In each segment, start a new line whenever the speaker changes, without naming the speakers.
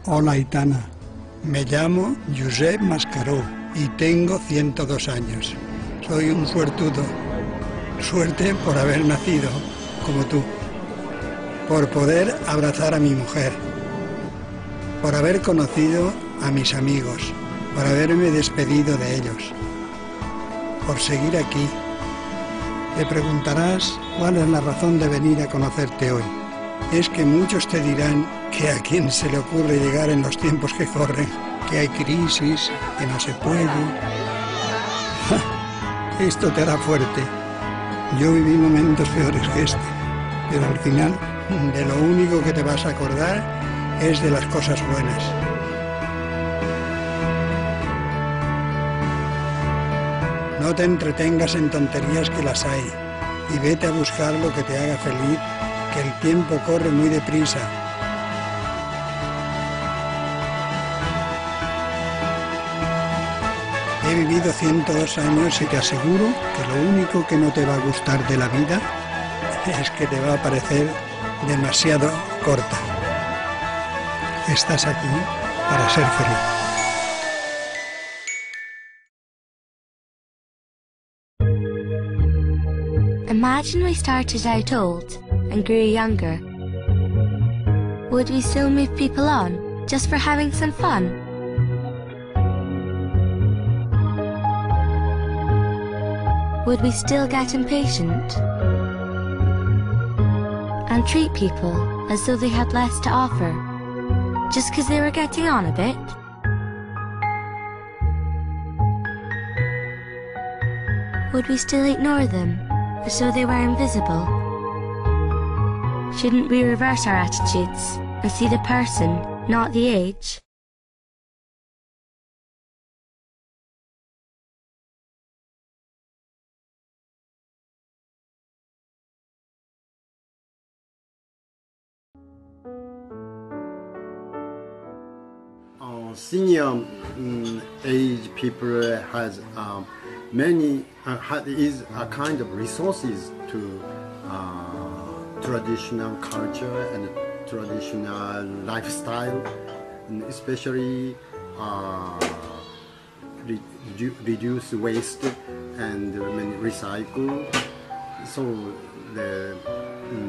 Hola, Aitana. Me llamo Josep Mascaró y tengo 102 años. Soy un suertudo. Suerte por haber nacido como tú. Por poder abrazar a mi mujer. Por haber conocido a mis amigos. Por haberme despedido de ellos. Por seguir aquí. Te preguntarás cuál es la razón de venir a conocerte hoy. Es que muchos te dirán que a quién se le ocurre llegar en los tiempos que corren, que hay crisis, que no se puede. Esto te hará fuerte. Yo viví momentos peores que este, pero al final de lo único que te vas a acordar es de las cosas buenas. No te entretengas en tonterías que las hay y vete a buscar lo que te haga feliz, que el tiempo corre muy deprisa. He vivido 102 años y te aseguro que lo único que no te va a gustar de la vida es que te va a parecer demasiado corta. Estás aquí para ser feliz.
Imagine we started out old and grew younger. Would we still move people on just for having some fun? Would we still get impatient and treat people as though they had less to offer just because they were getting on a bit? Would we still ignore them as though they were invisible? Shouldn't we reverse our attitudes and see the person, not the age?
Senior age people has many is a kind of resources to traditional culture and traditional lifestyle, and especially reduce waste and recycle. So the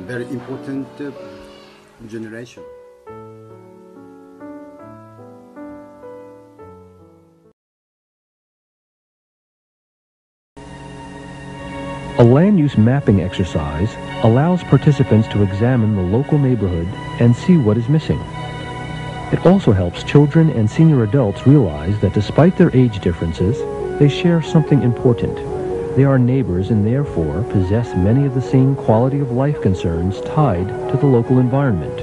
very important generation.
A land use mapping exercise allows participants to examine the local neighborhood and see what is missing. It also helps children and senior adults realize that despite their age differences, they share something important. They are neighbors and therefore possess many of the same quality of life concerns tied to the local environment.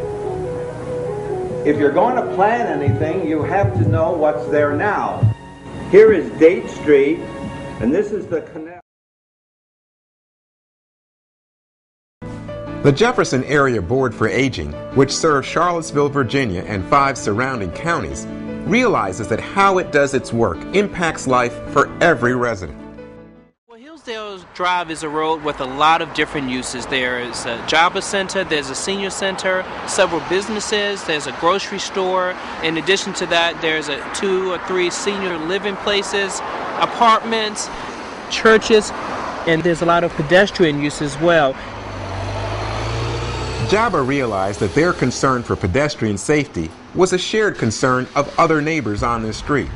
If you're going to plan anything, you have to know what's there now. Here is Date Street, and this is the canal.
The Jefferson Area Board for Aging, which serves Charlottesville, Virginia, and 5 surrounding counties, realizes that how it does its work impacts life for every resident.
Well, Hillsdale Drive is a road with a lot of different uses. There is a Java Center, there's a senior center, several businesses, there's a grocery store. In addition to that, there's 2 or 3 senior living places, apartments, churches, and there's a lot of pedestrian use as well.
JABA realized that their concern for pedestrian safety was a shared concern of other neighbors on this street.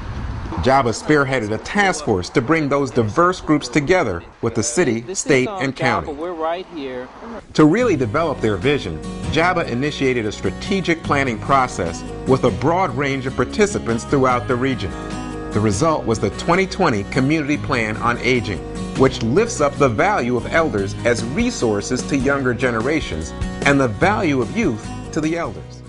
JABA spearheaded a task force to bring those diverse groups together with the city, state, and county.
We're right here.
To really develop their vision, JABA initiated a strategic planning process with a broad range of participants throughout the region. The result was the 2020 Community Plan on Aging, which lifts up the value of elders as resources to younger generations and the value of youth to the elders.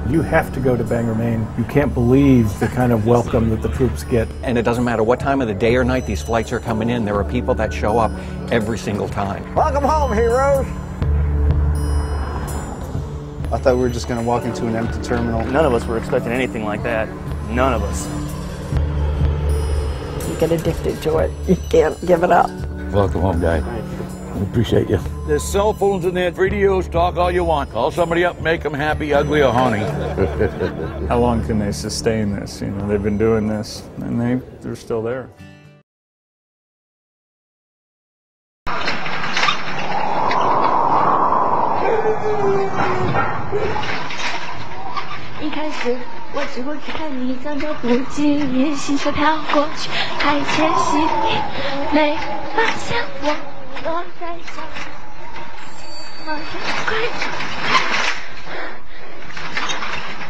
You have to go to Bangor, Maine. You can't believe the kind of welcome that the troops get.
And it doesn't matter what time of the day or night these flights are coming in, there are people that show up every single time.
Welcome home, heroes!
I thought we were just going to walk into an empty terminal.
None of us were expecting anything like that. None of us. get addicted to it. You can't give it up.
Welcome home, guy. I appreciate you. There's cell phones in there, radios, talk all you want. Call somebody up, make them happy, ugly, or horny.
How long can they sustain this? You know, they've been doing this, and they're still there.
一开始我只会看你站着不经意，心却飘过去，还窃喜你没发现我躲在小猫眼快走。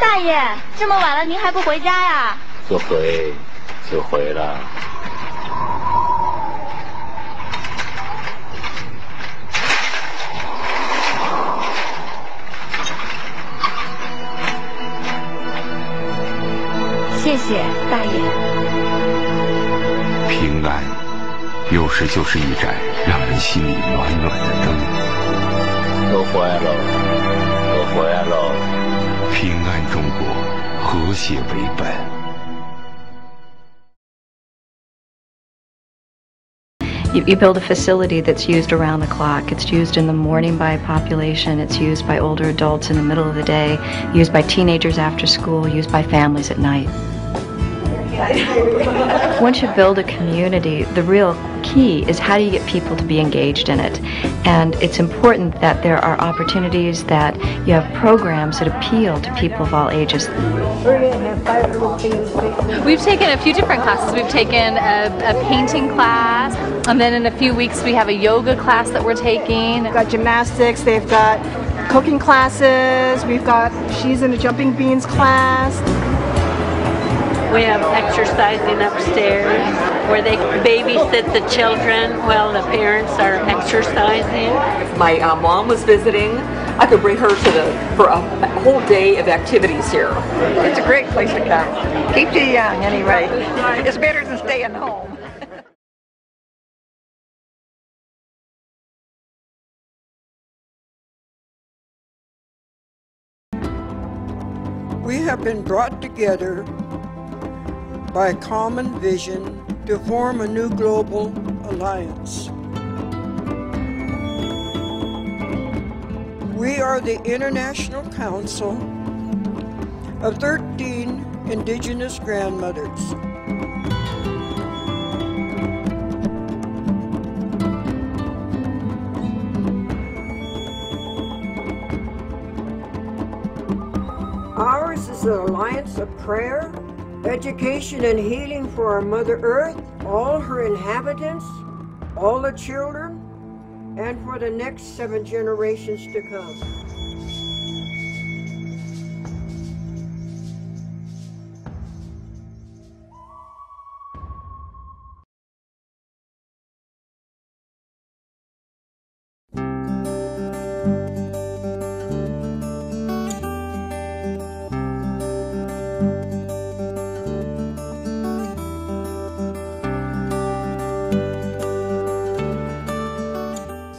大爷，这么晚了您还不回家呀？
就回了。
谢谢大爷。
平安，有时就是一盏让人心里暖暖的灯。
都回来喽，都回来喽。
平安中国，和谐为本。
You build a facility that's used around the clock. It's used in the morning by population. It's used by older adults in the middle of the day. Used by teenagers after school. Used by families at night. Once you build a community, the real key is how do you get people to be engaged in it. And it's important that there are opportunities, that you have programs that appeal to people of all ages.
We've taken a few different classes. We've taken a painting class, and then in a few weeks we have a yoga class that we're taking.
We've got gymnastics, they've got cooking classes, she's in a jumping beans class.
We have exercising upstairs where they babysit the children while the parents are exercising.
If my mom was visiting, I could bring her for a whole day of activities here.
It's a great place to come. Keeps you young anyway. It's better than staying home.
We have been brought together by a common vision to form a new global alliance. We are the International Council of 13 Indigenous Grandmothers. Ours is an alliance of prayer, education and healing for our Mother Earth, all her inhabitants, all the children, and for the next 7 generations to come.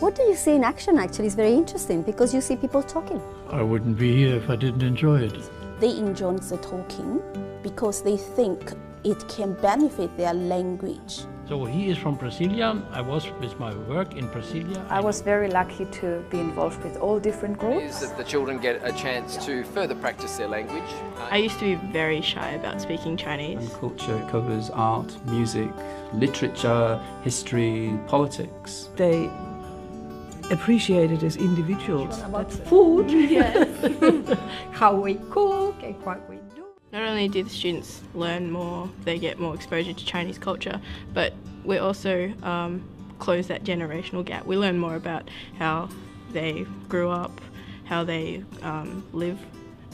What do you see in action actually is very interesting because you see people talking.
I wouldn't be here if I didn't enjoy it.
They enjoy the talking because they think it can benefit their language.
So he is from Brasilia. I was with my work in Brasilia.
I was very lucky to be involved with all different groups.
Is that the children get a chance to further practice their language.
I used to be very shy about speaking Chinese.
And culture covers art, music, literature, history, politics.
They appreciate it as individuals. That's food,
yes.
how we cook and what we do.
Not only do the students learn more, they get more exposure to Chinese culture, but we also close that generational gap. We learn more about how they grew up, how they live,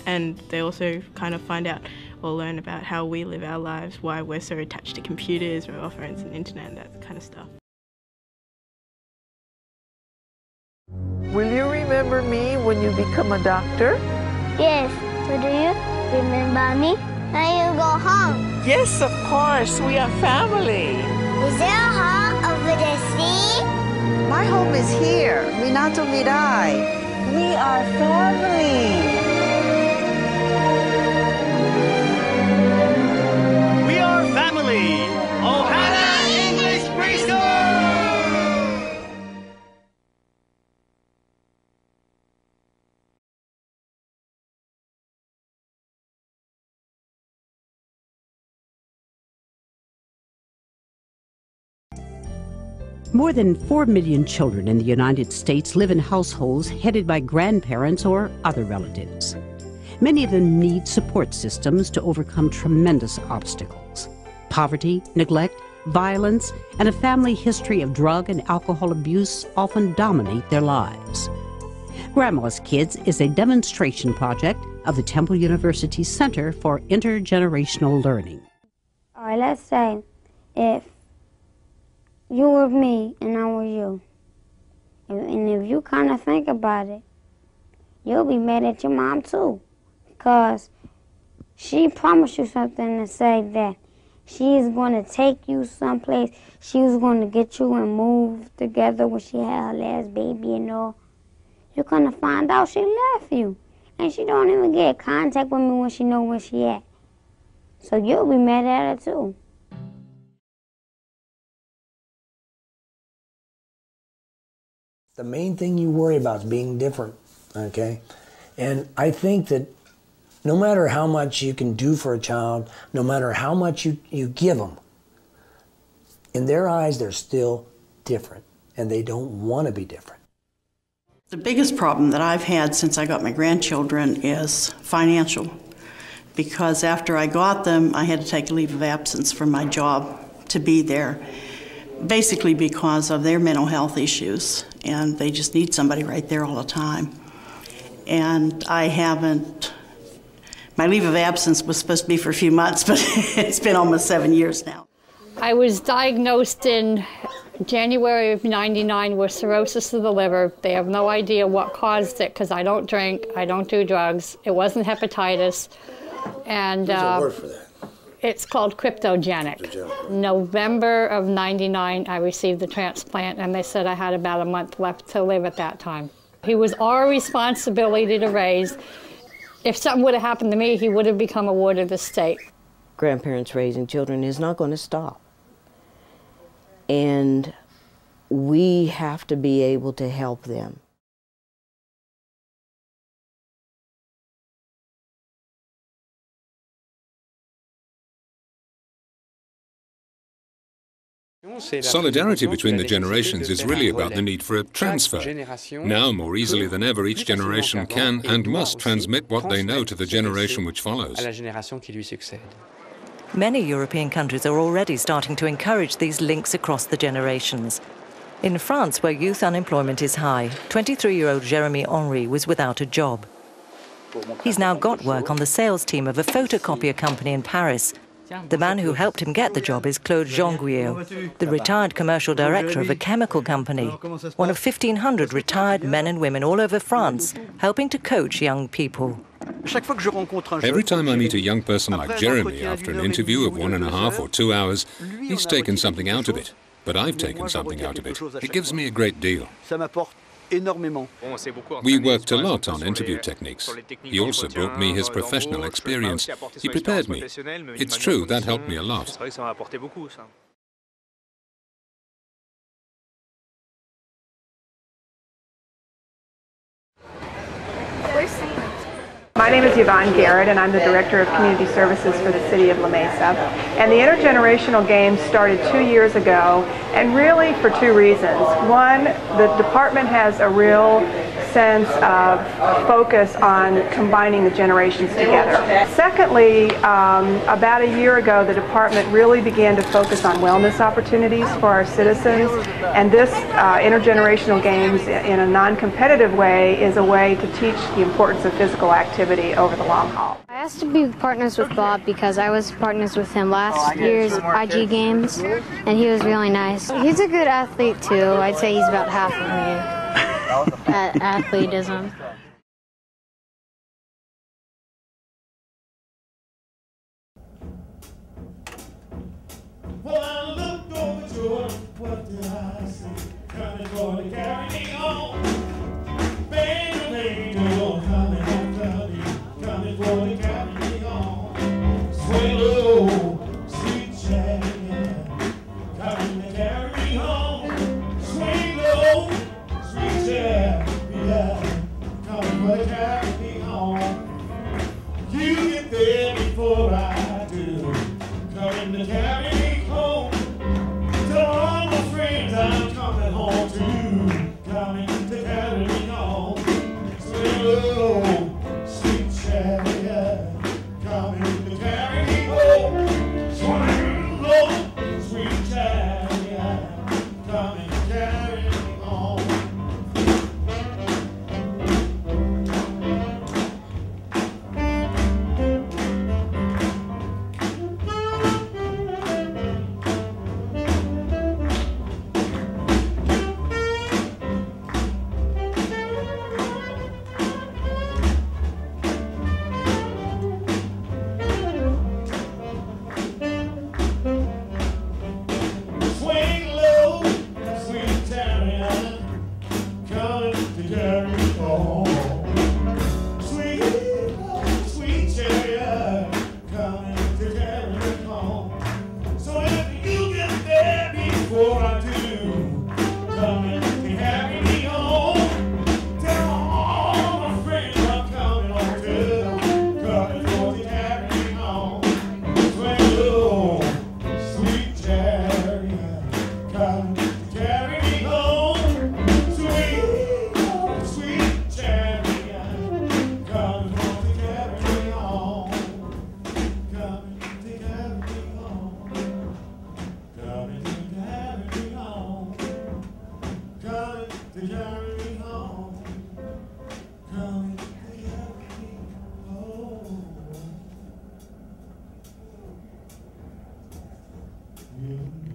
and they also kind of find out or learn about how we live our lives, why we're so attached to computers, mobile phones and internet, that kind of stuff.
Will you remember me when you become a doctor?
Yes. So do you remember me? When you go home?
Yes, of course. We are family.
Is there a home over the sea?
My home is here, Minato Mirai. We are family.
We are family. Ohana!
More than 4 million children in the United States live in households headed by grandparents or other relatives. Many of them need support systems to overcome tremendous obstacles. Poverty, neglect, violence, and a family history of drug and alcohol abuse often dominate their lives. Grandma's Kids is a demonstration project of the Temple University Center for Intergenerational Learning.
All right, let's say if you were me and I were you, and if you kind of think about it, you'll be mad at your mom too, because she promised you something to say that she is going to take you someplace. She was going to get you and move together when she had her last baby and all. You're going to find out she left you, and she don't even get in contact with me when she know where she at. So you'll be mad at her too.
The main thing you worry about is being different, okay? And I think that no matter how much you can do for a child, no matter how much you give them, in their eyes, they're still different, and they don't want to be different.
The biggest problem that I've had since I got my grandchildren is financial, because after I got them, I had to take a leave of absence from my job to be there, basically because of their mental health issues, and they just need somebody right there all the time. And I haven't, my leave of absence was supposed to be for a few months, but it's been almost 7 years now.
I was diagnosed in January of '99 with cirrhosis of the liver. They have no idea what caused it because I don't drink, I don't do drugs. It wasn't hepatitis. And
There's a word for that.
It's called cryptogenic. November of '99, I received the transplant, and they said I had about a month left to live at that time. He was our responsibility to raise. If something would have happened to me, he would have become a ward of the state.
Grandparents raising children is not going to stop. And we have to be able to help them.
Solidarity between the generations is really about the need for a transfer. Now, more easily than ever, each generation can and must transmit what they know to the generation which follows.
Many European countries are already starting to encourage these links across the generations. In France, where youth unemployment is high, 23-year-old Jeremy Henry was without a job. He's now got work on the sales team of a photocopier company in Paris. The man who helped him get the job is Claude Jean-Guillot, the retired commercial director of a chemical company, one of 1,500 retired men and women all over France, helping to coach young people.
Every time I meet a young person like Jeremy after an interview of 1.5 or 2 hours, he's taken something out of it. But I've taken something out of it. It gives me a great deal. We worked a lot on interview techniques. He also brought me his professional experience. He prepared me. It's true, that helped me a lot.
My name is Yvonne Garrett, and I'm the Director of Community Services for the City of La Mesa. And the Intergenerational Games started 2 years ago, and really for 2 reasons. One, the department has a real sense of focus on combining the generations together. Secondly, about a year ago, the department really began to focus on wellness opportunities for our citizens, and this Intergenerational Games, in a non-competitive way, is a way to teach the importance of physical activity over the long haul.
I asked to be partners with Bob because I was partners with him last year's IG Games, and he was really nice. He's a good athlete too. I'd say he's about half of me at athletism.
Well, I looked over Jordan, what did I see? Coming for to carry me on. Baby, you're coming after me, coming for to carry me on. Swing low, sweet chariot, coming to carry me home. Swing low, sweet chariot, coming for to carry me home. You get there before I do, coming to carry me home. To all my friends I'm coming. you.